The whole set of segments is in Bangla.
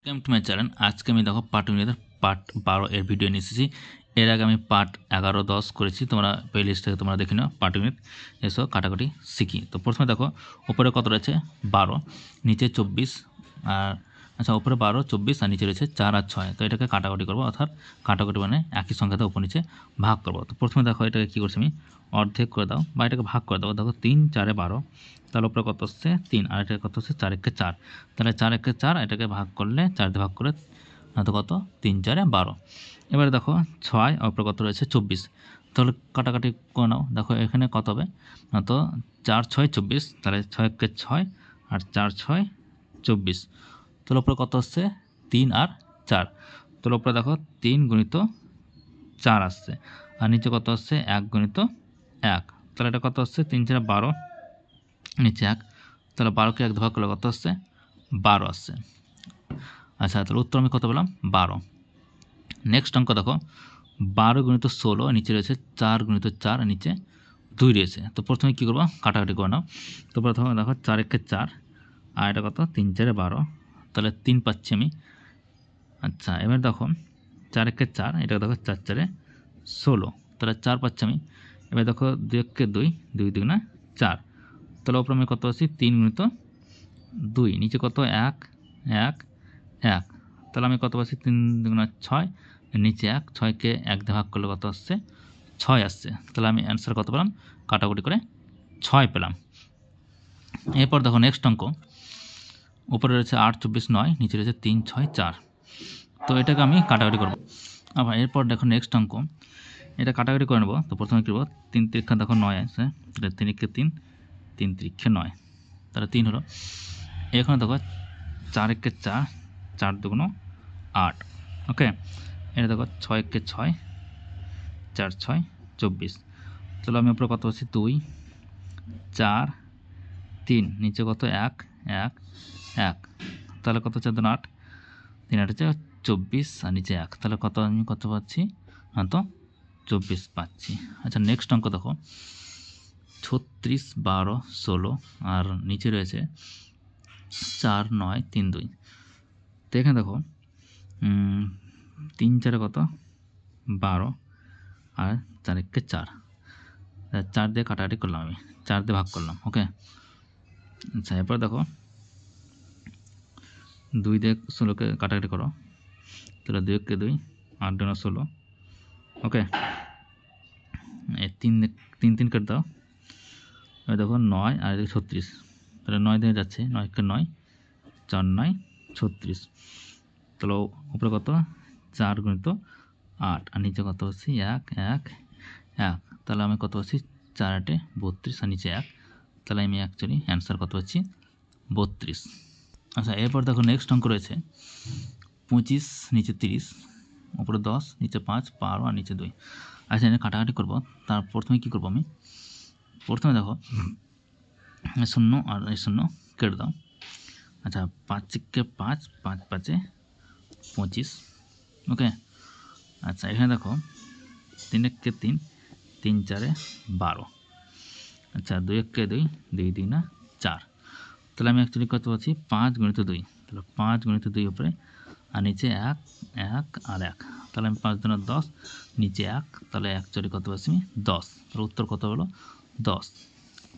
Welcome to my channel. আজকে আমি দেখো পাটিগণিতের পার্ট 12 এর ভিডিও নিয়ে এসেছি। এর আগে আমি পার্ট 11, 10 করেছি, তোমরা প্লে লিস্ট থেকে তোমরা দেখে নাও। পাটিগণিত এসো কাটাকাটি শিখি। তো প্রথমে দেখো উপরে কত রয়েছে 12, নিচে 24, আর আচ্ছা উপরে 12, 24 আর নিচে রয়েছে 4 আর 6। তো এটাকে কাটাকাটি করবো, অর্থাৎ কাটাকাটি মানে একই সংখ্যাতে উপর নিচে ভাগ করবো। তো প্রথমে দেখো এটাকে কী করছি আমি, অর্ধেক করে দাও বা এটাকে ভাগ করে দাও। দেখো 3 4 12, তাহলে উপরে কত হচ্ছে 3 আর এটা কত হচ্ছে 4 1 4। তাহলে 4 1 4 এটাকে ভাগ করলে 4 দিয়ে ভাগ করে তো কত 3 4 12। এবারে দেখো 6 উপরে কত রয়েছে 24, তাহলে কাটাকাটি করে নাও। দেখো এখানে কত হবে তো 4 6 24, তাহলে 6 1 6 আর 4 6 24। তাহলে উপরে কত হচ্ছে 3 আর 4। তাহলে উপরে দেখো 3 গুণিত 4 আসছে, আর নিচে কত হচ্ছে 1 গুণিত 1। তাহলে এটা কত হচ্ছে 3 4 12, নিচে 1, তাহলে 12কে 1 ভাগ করলে কত আসছে 12 আসছে। আচ্ছা, তাহলে উত্তর আমি কত পেলাম 12। নেক্সট অঙ্ক দেখো 12 গুণিত 16, নিচে রয়েছে 4 গুণিত 4, নিচে 2 রয়েছে। তো প্রথমে কী করবো, কাটাকাটি করে নাও। তো প্রথমে দেখো 4 1 4 আর এটা কত 3 4 12, তাহলে 3 পাচ্ছি আমি। আচ্ছা এবার দেখো 4 1 4, এটা দেখো 4 4 16, তাহলে 4 পাচ্ছি আমি। এবার দেখো 2 1 2, 2 2 4, তাহলে ওপরে আমি কত পাচ্ছি 3 গুণিত 2, নিচে কত 1 1 1, তাহলে আমি কত পাচ্ছি 3 2 6, নিচে 1, 6কে 1 দিয়ে ভাগ করলে কত আসছে 6 আসছে। তাহলে আমি অ্যান্সার কত পেলাম, কাটাকুটি করে 6 পেলাম। এরপর দেখো নেক্সট অঙ্ক, উপরে রয়েছে 8 24 9, নিচে রয়েছে 3 6 4। তো এটাকে আমি কাটাকুটি করব। আবার এরপর দেখো নেক্সট অঙ্ক, এটা কাটাকুটি করে নেব। তো প্রথমে কী করবো, 3 তিরিক্ষা দেখো 9 আছে, তাহলে 3 1 3, 3 তিরিক্ষে 9, তাহলে 3 হলো। এখানে দেখো 4 1 4, 4 2 8, ওকে। এটা দেখো 6 1 6, 4 6 24, তাহলে আমি উপরে কত পাচ্ছি 2 4 3, নিচে কত 1 1 1, তাহলে কত 4 2 8, 3 8 হচ্ছে 24 আর নিচে 1, তাহলে কত আমি কত পাচ্ছি তো 24 পাচ্ছি। আচ্ছা নেক্সট অঙ্ক দেখো 36 12 16 আর নিচে রয়েছে 4 9 3 2। তো এখানে দেখো 3 4 কত 12 আর 4 1 4, 4 দিয়ে কাটাকাটি করলাম আমি, 4 দিয়ে ভাগ করলাম, ওকে। আচ্ছা এরপর দেখো 2 দিয়ে 16কে কাটাকাটি করো, তাহলে 2 1 2, 8 2 16, ওকে। 3 3 3 কেটে দাও, দেখো 9 আর 36, তাহলে 9 দিয়ে যাচ্ছে 9 কে 9, 4 9 36, তাহলে উপরে কত 4 গুণিত 8 আর নিচে কত হচ্ছে 1 1 1, তাহলে আমি কত পাচ্ছি 4 8 32 আর নিচে 1, তাহলে আমি অ্যাকচুয়ালি অ্যান্সার কত পাচ্ছি 32। আচ্ছা এরপর দেখো নেক্সট অঙ্ক রয়েছে 25 নিচে 30, উপরে 10, নিচে 5 12 আর নিচে 2। আচ্ছা এখানে কাটাকাটি করবো। তার প্রথমে কী করবো আমি, প্রথমে দেখো 0 আর 0 কেটে দাও। আচ্ছা 5 কে 5, 5 5 25, ওকে। আচ্ছা এখানে দেখো 3 1 3, 3 4 12, আচ্ছা 2 1 2, 2 2 4, তাহলে আমি অ্যাকচুয়ালি কত পাচ্ছি 5 গুণিত 2, তাহলে 5 গুণিত 2 উপরে আর নিচে 1 1 আর 1, তাহলে আমি 5 2 10, নিচে 1, তাহলে অ্যাকচুয়ালি কত পাচ্ছি আমি 10, তাহলে উত্তর কত হলো 10।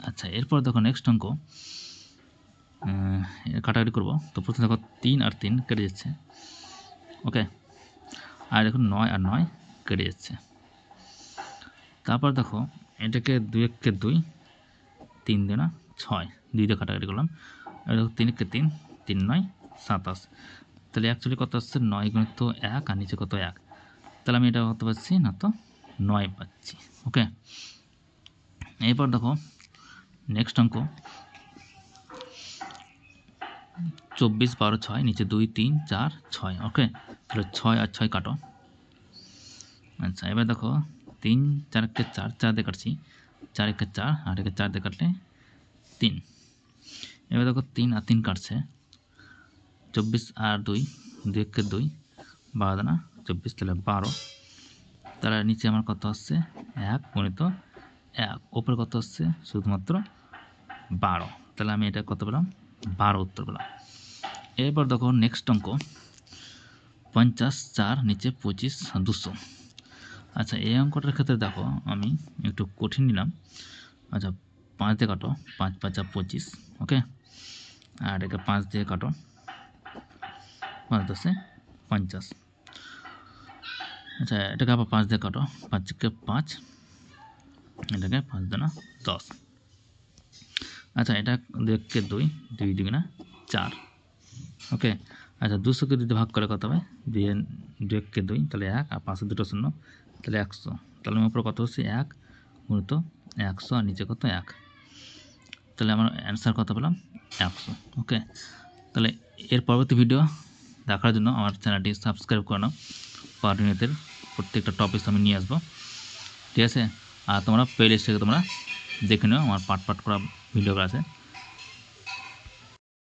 আচ্ছা এরপর দেখো নেক্সট অঙ্ক কাটাকাটি করবো। তো প্রথমে দেখো 3 আর 3 কেটে যাচ্ছে, ওকে। আর দেখো 9 আর 9 কেটে যাচ্ছে। তারপর দেখো এটাকে 2 1 2, 3 2 6, 2 দিয়ে কাটাকাটি করলাম। আর দেখো 3 1 3, 3 9 27, তাহলে অ্যাকচুয়ালি কত আসছে 9 গুণিত 1 আর নিচে কত 1, তাহলে আমি এটা কত পাচ্ছি না তো 9 পাচ্ছি, ওকে। এরপর দেখো নেক্সট অঙ্ক 24 12 6, নিচে 2 3 4 6, ওকে। তাহলে 6 আর 6 কাটো। আচ্ছা এবার দেখো 3 4 1 4, 4 দিয়ে কাটছি, 4 1 4 8 1 4 দিয়ে কাটলে 3। এবার দেখো 3 আর 3 কাটছে, 24 আর 2, 2 1 2, 12 না 24, তাহলে 12, তাহলে নিচে আমার কত আসছে 1 গুণিত 1, উপরে কত আসছে শুধুমাত্র 12, তাহলে আমি এটা কত পেলাম 12 উত্তর পেলাম। এরপর দেখো নেক্সট অঙ্ক 50 4 নিচে 25 200। আচ্ছা এই অঙ্কটার ক্ষেত্রে দেখো আমি একটু কঠিন নিলাম। আচ্ছা 5 দিয়ে কাটো, 5 5 25, ওকে। আর একে 5 দিয়ে কাটো, 5 10 50। আচ্ছা এটাকে আবার 5 দিয়ে কাটো, 5 কে 5, এটাকে 5 দুনা 10। আচ্ছা এটা 2 কে 2, 2 দুগুণা 4, ওকে। আচ্ছা 200 কে 2 দিয়ে ভাগ করে কত হবে? 2 কে 2, তাহলে 1, আর 5 দুটো শূন্য, তাহলে 100। তাহলে আমার উপরে কত হচ্ছে 1 গুণিত 100, আর নিচে কত 1, তাহলে আমার অ্যান্সার কত পেলাম 100, ওকে। তাহলে এর পরবর্তী ভিডিও দেখার জন্য আমার চ্যানেলটি সাবস্ক্রাইব করে নাও। পাটিগণিতের প্রত্যেকটা টপিক আমি নিয়ে আসবো, ঠিক আছে। আর তোমরা প্লে লিস্ট থেকে তোমরা দেখে নিও, আমার পার্ট করা ভিডিও আছে।